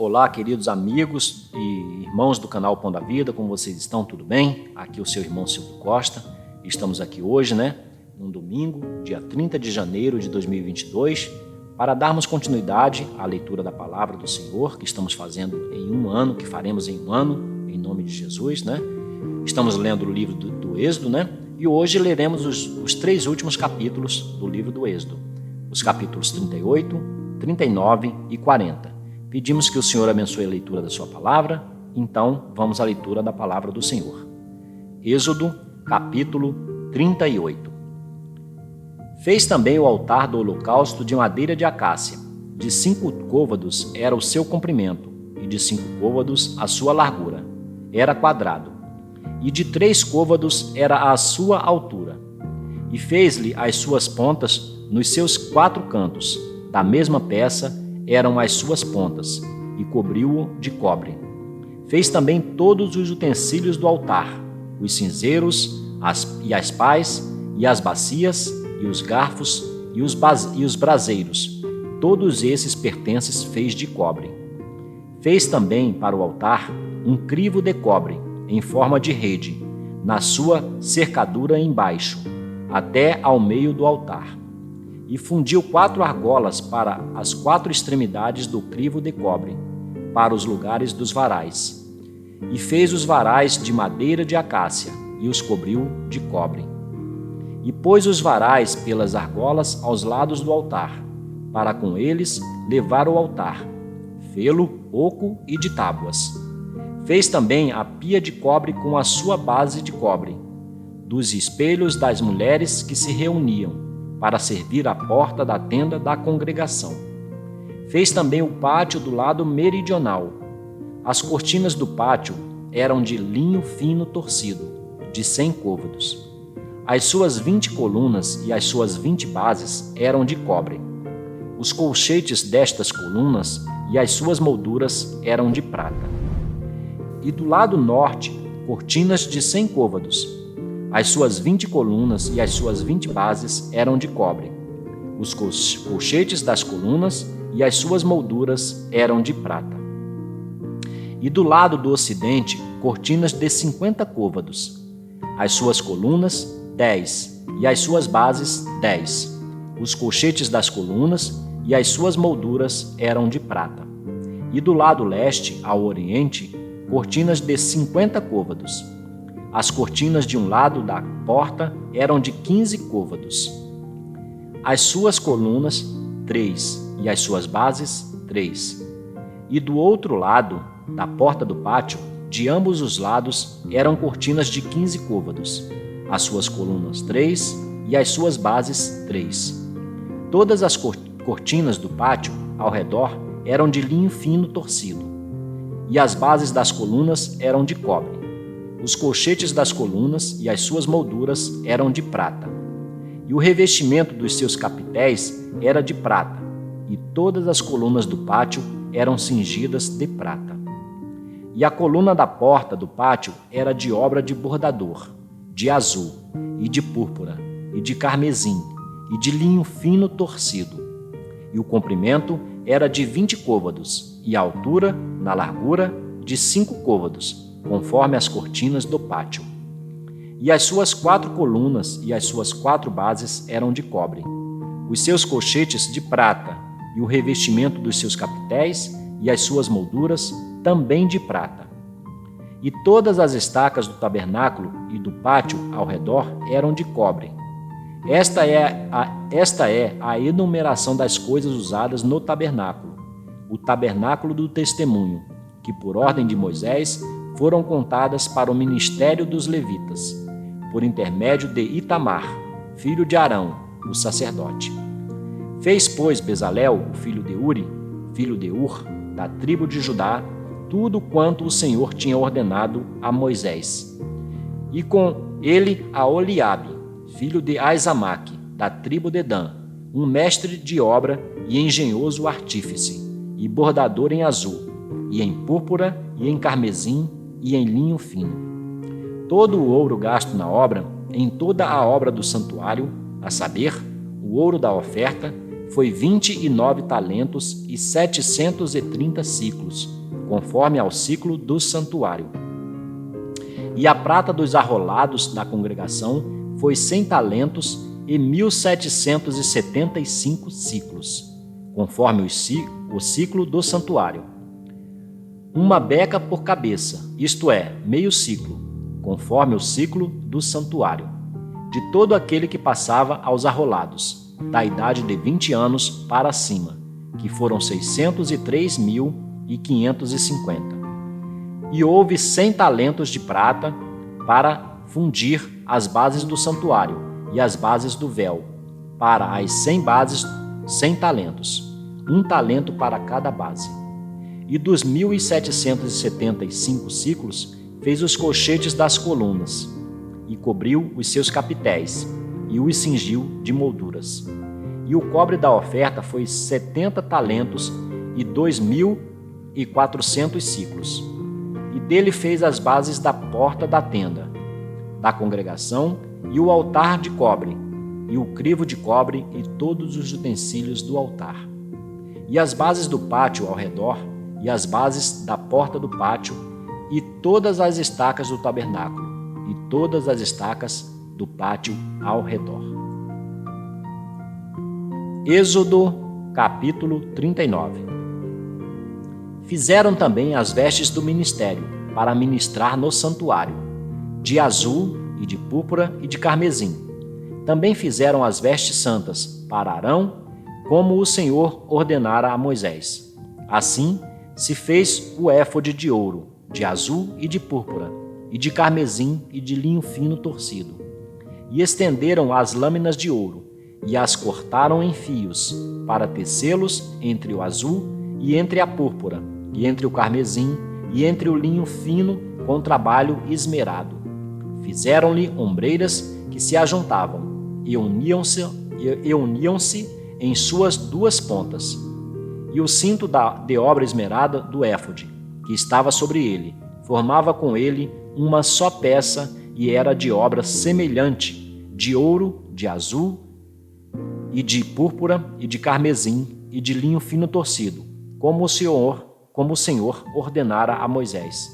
Olá, queridos amigos e irmãos do canal Pão da Vida, como vocês estão? Tudo bem? Aqui é o seu irmão Silvio Costa. Estamos aqui hoje, num domingo, dia 30 de janeiro de 2022, para darmos continuidade à leitura da Palavra do Senhor, que estamos fazendo em um ano, que faremos em um ano, em nome de Jesus, Estamos lendo o livro do Êxodo, E hoje leremos os 3 últimos capítulos do livro do Êxodo, os capítulos 38, 39 e 40. Pedimos que o Senhor abençoe a leitura da sua palavra, então vamos à leitura da palavra do Senhor. Êxodo, capítulo 38. Fez também o altar do holocausto de madeira de acácia. De 5 côvados era o seu comprimento, e de 5 côvados a sua largura. Era quadrado. E de 3 côvados era a sua altura. E fez-lhe as suas pontas nos seus 4 cantos. Da mesma peça eram as suas pontas, e cobriu-o de cobre. Fez também todos os utensílios do altar, os cinzeiros, as pás, e as bacias, e os garfos, e os braseiros. Todos esses pertences fez de cobre. Fez também para o altar um crivo de cobre, em forma de rede, na sua cercadura embaixo, até ao meio do altar. E fundiu 4 argolas para as 4 extremidades do crivo de cobre, para os lugares dos varais. E fez os varais de madeira de acácia, e os cobriu de cobre. E pôs os varais pelas argolas aos lados do altar, para com eles levar o altar, fê-lo oco e de tábuas. Fez também a pia de cobre com a sua base de cobre, dos espelhos das mulheres que se reuniam, para servir à porta da tenda da congregação. Fez também o pátio do lado meridional. As cortinas do pátio eram de linho fino torcido, de 100 côvados. As suas 20 colunas e as suas 20 bases eram de cobre. Os colchetes destas colunas e as suas molduras eram de prata. E do lado norte, cortinas de 100 côvados. As suas 20 colunas e as suas 20 bases eram de cobre. Os colchetes das colunas e as suas molduras eram de prata. E do lado do ocidente, cortinas de 50 côvados. As suas colunas, 10, e as suas bases, 10. Os colchetes das colunas e as suas molduras eram de prata. E do lado leste, ao oriente, cortinas de 50 côvados. As cortinas de um lado da porta eram de 15 côvados. As suas colunas, 3, e as suas bases, 3. E do outro lado, da porta do pátio, de ambos os lados, eram cortinas de 15 côvados. As suas colunas, 3, e as suas bases, 3. Todas as cortinas do pátio, ao redor, eram de linho fino torcido. E as bases das colunas eram de cobre. Os colchetes das colunas e as suas molduras eram de prata. E o revestimento dos seus capitéis era de prata, e todas as colunas do pátio eram cingidas de prata. E a coluna da porta do pátio era de obra de bordador, de azul, e de púrpura, e de carmesim, e de linho fino torcido. E o comprimento era de 20 côvados, e a altura, na largura, de 5 côvados, conforme as cortinas do pátio. E as suas 4 colunas e as suas 4 bases eram de cobre. Os seus colchetes de prata, e o revestimento dos seus capitéis e as suas molduras também de prata. E todas as estacas do tabernáculo e do pátio ao redor eram de cobre. Esta é a enumeração das coisas usadas no tabernáculo, o tabernáculo do testemunho, que por ordem de Moisés foram contadas para o ministério dos levitas, por intermédio de Itamar, filho de Arão, o sacerdote. Fez, pois, Bezalel, o filho de Uri, filho de Ur, da tribo de Judá, tudo quanto o Senhor tinha ordenado a Moisés. E com ele a Oliabe, filho de Aizamaque, da tribo de Dan, um mestre de obra e engenhoso artífice, e bordador em azul, e em púrpura, e em carmesim, e em linho fino. Todo o ouro gasto na obra, em toda a obra do santuário, a saber, o ouro da oferta, foi 29 talentos e 730 siclos, conforme ao ciclo do santuário. E a prata dos arrolados da congregação foi 100 talentos e 1.775 siclos, conforme o ciclo do santuário. Uma beca por cabeça, isto é, meio ciclo, conforme o ciclo do santuário, de todo aquele que passava aos arrolados, da idade de 20 anos para cima, que foram 603.550. E houve 100 talentos de prata para fundir as bases do santuário e as bases do véu, para as 100 bases, 100 talentos, 1 talento para cada base. E dos 1.775 ciclos fez os colchetes das colunas, e cobriu os seus capitéis, e os cingiu de molduras. E o cobre da oferta foi 70 talentos e 2.400 ciclos. E dele fez as bases da porta da tenda, da congregação, e o altar de cobre, e o crivo de cobre, e todos os utensílios do altar. E as bases do pátio ao redor, e as bases da porta do pátio, e todas as estacas do tabernáculo, e todas as estacas do pátio ao redor. Êxodo, capítulo 39. Fizeram também as vestes do ministério, para ministrar no santuário, de azul e de púrpura e de carmesim. Também fizeram as vestes santas para Arão, como o Senhor ordenara a Moisés. Assim se fez o éfode de ouro, de azul e de púrpura, e de carmesim e de linho fino torcido. E estenderam as lâminas de ouro, e as cortaram em fios, para tecê-los entre o azul e entre a púrpura, e entre o carmesim, e entre o linho fino com trabalho esmerado. Fizeram-lhe ombreiras que se ajuntavam, e uniam-se em suas duas pontas. E o cinto de obra esmerada do éfode, que estava sobre ele, formava com ele uma só peça, e era de obra semelhante, de ouro, de azul, e de púrpura, e de carmesim, e de linho fino torcido, como o Senhor ordenara a Moisés.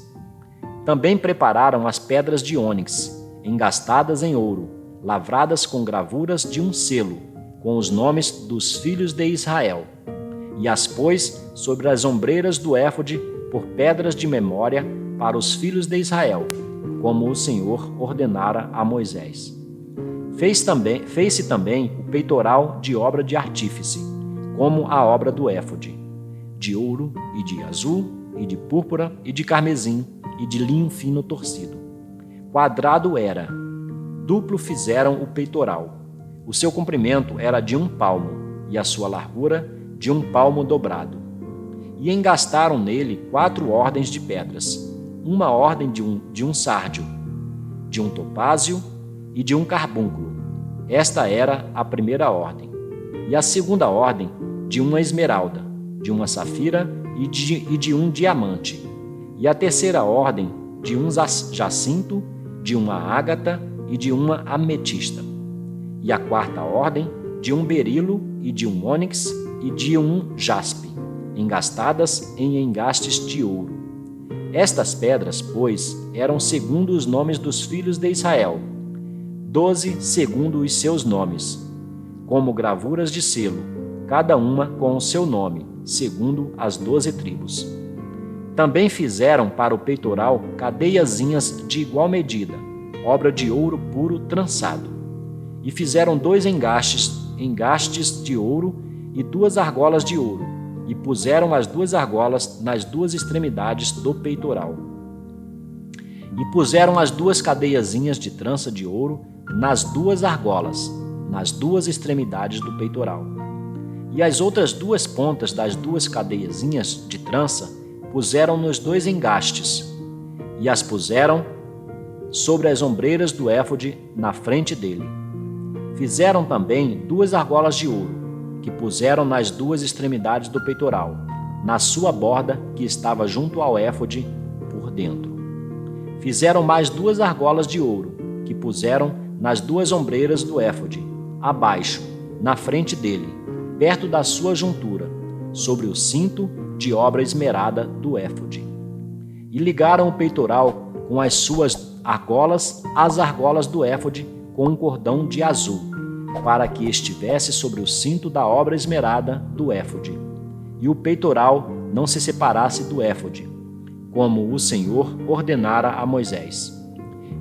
Também prepararam as pedras de ônix, engastadas em ouro, lavradas com gravuras de um selo, com os nomes dos filhos de Israel, e as pôs sobre as ombreiras do éfode por pedras de memória para os filhos de Israel, como o Senhor ordenara a Moisés. Fez-se também o peitoral de obra de artífice, como a obra do éfode, de ouro e de azul, e de púrpura e de carmesim, e de linho fino torcido. Quadrado era, duplo fizeram o peitoral. O seu comprimento era de 1 palmo, e a sua largura de 1 palmo dobrado. E engastaram nele 4 ordens de pedras, uma ordem de um sárdio, de um topázio e de um carbúnculo. Esta era a primeira ordem. E a segunda ordem de uma esmeralda, de uma safira e de um diamante. E a terceira ordem de um jacinto, de uma ágata e de uma ametista. E a quarta ordem de um berilo e de um ônix e de um jaspe, engastadas em engastes de ouro. Estas pedras, pois, eram segundo os nomes dos filhos de Israel, 12 segundo os seus nomes, como gravuras de selo, cada uma com o seu nome, segundo as 12 tribos. Também fizeram para o peitoral cadeiazinhas de igual medida, obra de ouro puro trançado. E fizeram 2 engastes de ouro e 2 argolas de ouro, e puseram as 2 argolas nas 2 extremidades do peitoral. E puseram as 2 cadeiazinhas de trança de ouro nas 2 argolas, nas 2 extremidades do peitoral. E as outras 2 pontas das 2 cadeiazinhas de trança puseram nos 2 engastes, e as puseram sobre as ombreiras do éfode na frente dele. Fizeram também 2 argolas de ouro, que puseram nas 2 extremidades do peitoral, na sua borda que estava junto ao éfode por dentro. Fizeram mais 2 argolas de ouro, que puseram nas 2 ombreiras do éfode, abaixo, na frente dele, perto da sua juntura, sobre o cinto de obra esmerada do éfode. E ligaram o peitoral com as suas argolas às argolas do éfode com um cordão de azul, para que estivesse sobre o cinto da obra esmerada do éfode, e o peitoral não se separasse do éfode, como o Senhor ordenara a Moisés.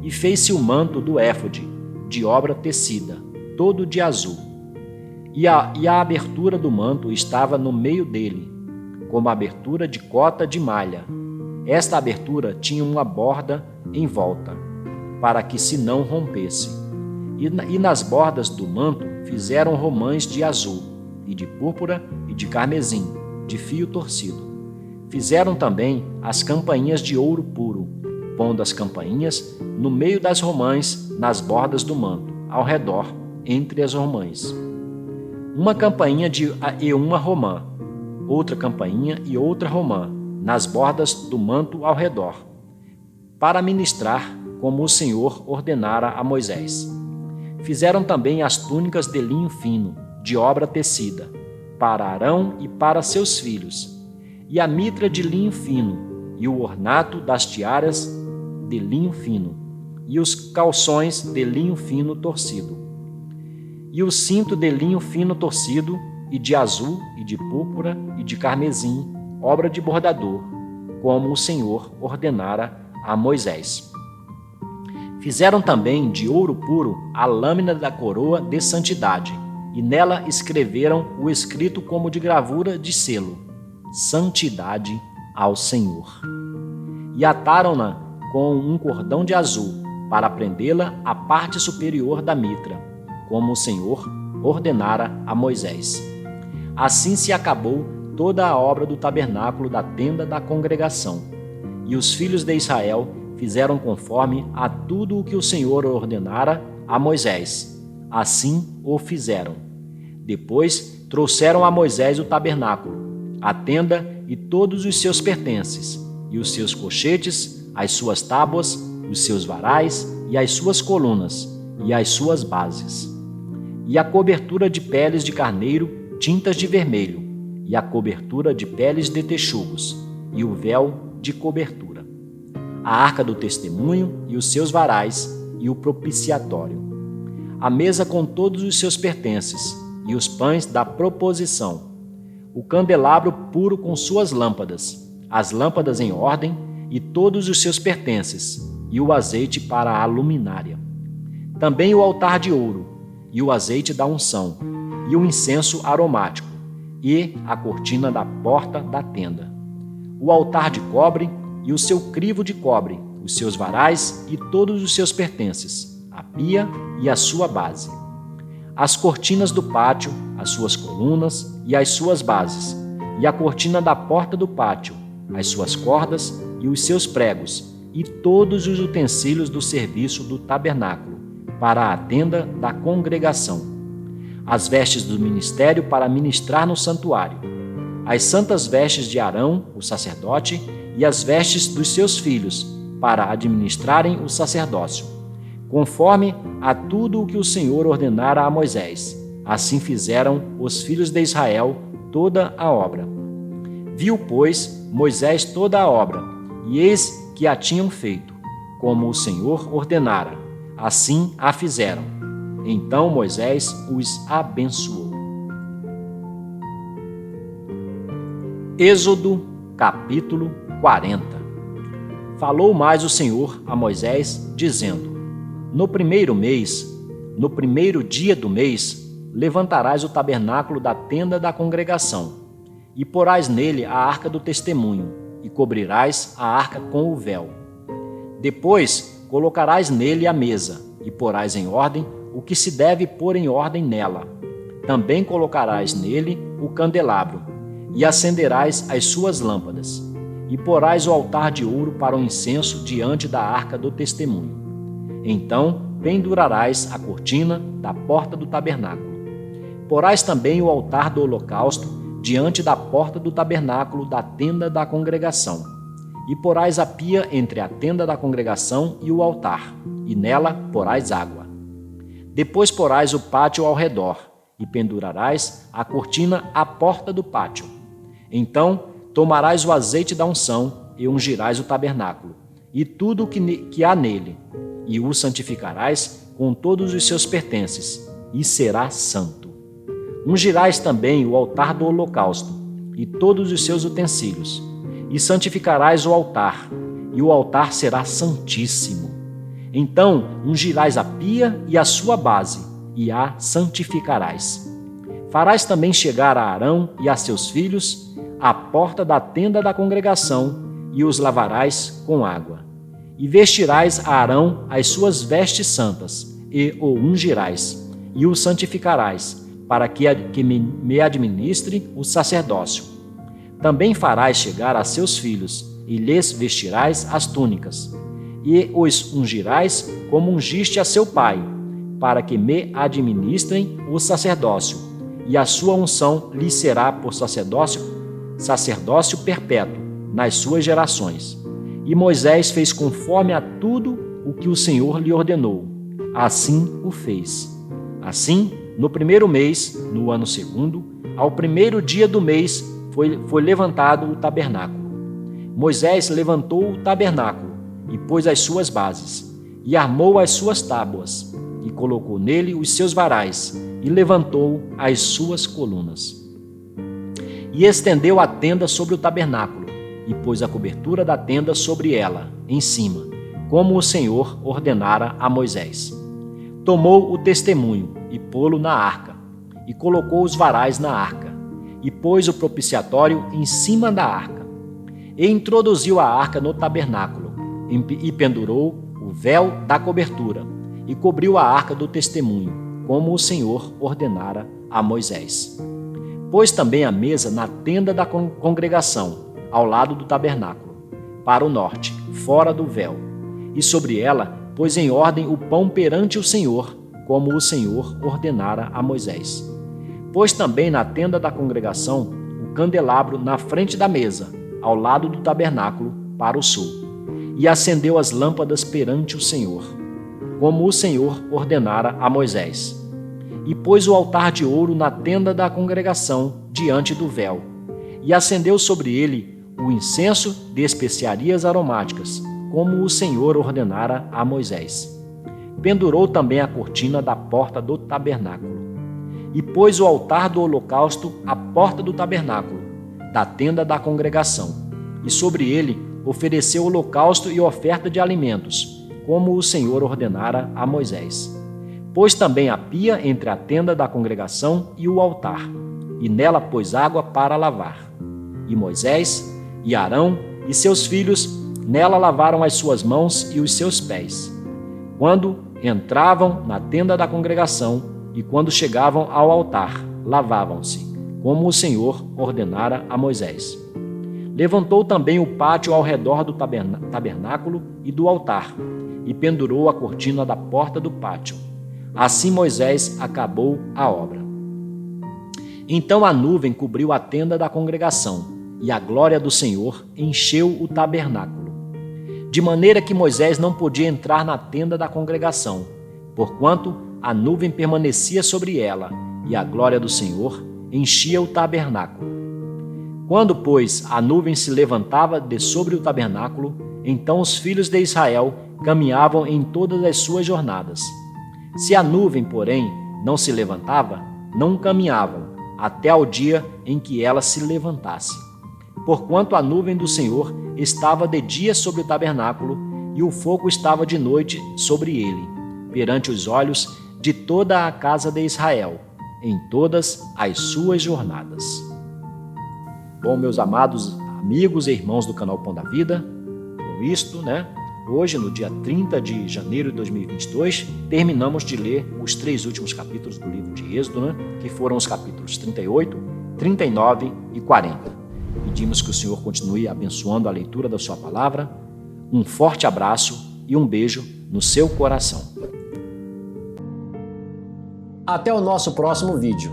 E fez-se o manto do éfode, de obra tecida, todo de azul. E a abertura do manto estava no meio dele, como a abertura de cota de malha. Esta abertura tinha uma borda em volta, para que se não rompesse. E nas bordas do manto fizeram romães de azul, e de púrpura, e de carmesim, de fio torcido. Fizeram também as campainhas de ouro puro, pondo as campainhas no meio das romãs, nas bordas do manto, ao redor, entre as romãs. Uma campainha e uma romã, outra campainha e outra romã, nas bordas do manto ao redor, para ministrar como o Senhor ordenara a Moisés. Fizeram também as túnicas de linho fino, de obra tecida, para Arão e para seus filhos, e a mitra de linho fino, e o ornato das tiaras de linho fino, e os calções de linho fino torcido, e o cinto de linho fino torcido, e de azul, e de púrpura, e de carmesim, obra de bordador, como o Senhor ordenara a Moisés. Fizeram também de ouro puro a lâmina da coroa de santidade, e nela escreveram o escrito como de gravura de selo: Santidade ao Senhor. E ataram-na com um cordão de azul, para prendê-la à parte superior da mitra, como o Senhor ordenara a Moisés. Assim se acabou toda a obra do tabernáculo da tenda da congregação. E os filhos de Israel fizeram conforme a tudo o que o Senhor ordenara a Moisés. Assim o fizeram. Depois trouxeram a Moisés o tabernáculo, a tenda e todos os seus pertences, e os seus cochetes, as suas tábuas, os seus varais e as suas colunas, e as suas bases. E a cobertura de peles de carneiro tintas de vermelho, e a cobertura de peles de texugos, e o véu de cobertura. A arca do testemunho e os seus varais, e o propiciatório. A mesa com todos os seus pertences, e os pães da proposição. O candelabro puro com suas lâmpadas, as lâmpadas em ordem, e todos os seus pertences, e o azeite para a luminária. Também o altar de ouro, e o azeite da unção, e o incenso aromático, e a cortina da porta da tenda. O altar de cobre, e o seu crivo de cobre, os seus varais e todos os seus pertences, a pia e a sua base. As cortinas do pátio, as suas colunas e as suas bases, e a cortina da porta do pátio, as suas cordas e os seus pregos, e todos os utensílios do serviço do tabernáculo, para a tenda da congregação. As vestes do ministério para ministrar no santuário, as santas vestes de Arão, o sacerdote, e as vestes dos seus filhos, para administrarem o sacerdócio, conforme a tudo o que o Senhor ordenara a Moisés. Assim fizeram os filhos de Israel toda a obra. Viu, pois, Moisés toda a obra, e eis que a tinham feito, como o Senhor ordenara. Assim a fizeram. Então Moisés os abençoou. Êxodo, capítulo 40. Falou mais o Senhor a Moisés, dizendo: No primeiro mês, no primeiro dia do mês, levantarás o tabernáculo da tenda da congregação, e porás nele a arca do testemunho, e cobrirás a arca com o véu. Depois colocarás nele a mesa, e porás em ordem o que se deve pôr em ordem nela. Também colocarás nele o candelabro, e acenderás as suas lâmpadas, e porás o altar de ouro para o incenso diante da arca do testemunho. Então pendurarás a cortina da porta do tabernáculo. Porás também o altar do holocausto diante da porta do tabernáculo da tenda da congregação. E porás a pia entre a tenda da congregação e o altar, e nela porás água. Depois porás o pátio ao redor, e pendurarás a cortina à porta do pátio. Então tomarás o azeite da unção e ungirás o tabernáculo e tudo o que há nele, e o santificarás com todos os seus pertences, e será santo. Ungirás também o altar do holocausto e todos os seus utensílios, e santificarás o altar, e o altar será santíssimo. Então ungirás a pia e a sua base, e a santificarás. Farás também chegar a Arão e a seus filhos à porta da tenda da congregação, e os lavarás com água. E vestirás a Arão as suas vestes santas, e o ungirás, e o santificarás, para que me administre o sacerdócio. Também farás chegar a seus filhos, e lhes vestirás as túnicas, e os ungirás como ungiste a seu pai, para que me administrem o sacerdócio, e a sua unção lhe será por sacerdócio perpétuo nas suas gerações. E Moisés fez conforme a tudo o que o Senhor lhe ordenou. Assim o fez. Assim, no primeiro mês, no ano segundo, ao primeiro dia do mês, foi levantado o tabernáculo. Moisés levantou o tabernáculo e pôs as suas bases, e armou as suas tábuas, e colocou nele os seus varais, e levantou as suas colunas. E estendeu a tenda sobre o tabernáculo, e pôs a cobertura da tenda sobre ela, em cima, como o Senhor ordenara a Moisés. Tomou o testemunho, e pô-lo na arca, e colocou os varais na arca, e pôs o propiciatório em cima da arca. E introduziu a arca no tabernáculo, e pendurou o véu da cobertura, e cobriu a arca do testemunho, como o Senhor ordenara a Moisés. Pôs também a mesa na tenda da congregação, ao lado do tabernáculo, para o norte, fora do véu, e sobre ela pôs em ordem o pão perante o Senhor, como o Senhor ordenara a Moisés. Pôs também na tenda da congregação o candelabro na frente da mesa, ao lado do tabernáculo, para o sul, e acendeu as lâmpadas perante o Senhor, como o Senhor ordenara a Moisés. E pôs o altar de ouro na tenda da congregação, diante do véu, e acendeu sobre ele o incenso de especiarias aromáticas, como o Senhor ordenara a Moisés. Pendurou também a cortina da porta do tabernáculo. E pôs o altar do holocausto à porta do tabernáculo, da tenda da congregação, e sobre ele ofereceu holocausto e oferta de alimentos, como o Senhor ordenara a Moisés. Pôs também a pia entre a tenda da congregação e o altar, e nela pôs água para lavar. E Moisés, e Arão, e seus filhos, nela lavaram as suas mãos e os seus pés, quando entravam na tenda da congregação, e quando chegavam ao altar, lavavam-se, como o Senhor ordenara a Moisés. Levantou também o pátio ao redor do tabernáculo e do altar, e pendurou a cortina da porta do pátio. Assim Moisés acabou a obra. Então a nuvem cobriu a tenda da congregação, e a glória do Senhor encheu o tabernáculo, de maneira que Moisés não podia entrar na tenda da congregação, porquanto a nuvem permanecia sobre ela, e a glória do Senhor enchia o tabernáculo. Quando, pois, a nuvem se levantava de sobre o tabernáculo, então os filhos de Israel caminhavam em todas as suas jornadas. Se a nuvem, porém, não se levantava, não caminhavam, até ao dia em que ela se levantasse. Porquanto a nuvem do Senhor estava de dia sobre o tabernáculo, e o fogo estava de noite sobre ele, perante os olhos de toda a casa de Israel, em todas as suas jornadas. Bom, meus amados amigos e irmãos do canal Pão da Vida, com isto, hoje, no dia 30 de janeiro de 2022, terminamos de ler os 3 últimos capítulos do livro de Êxodo, que foram os capítulos 38, 39 e 40. Pedimos que o Senhor continue abençoando a leitura da sua palavra. Um forte abraço e um beijo no seu coração. Até o nosso próximo vídeo.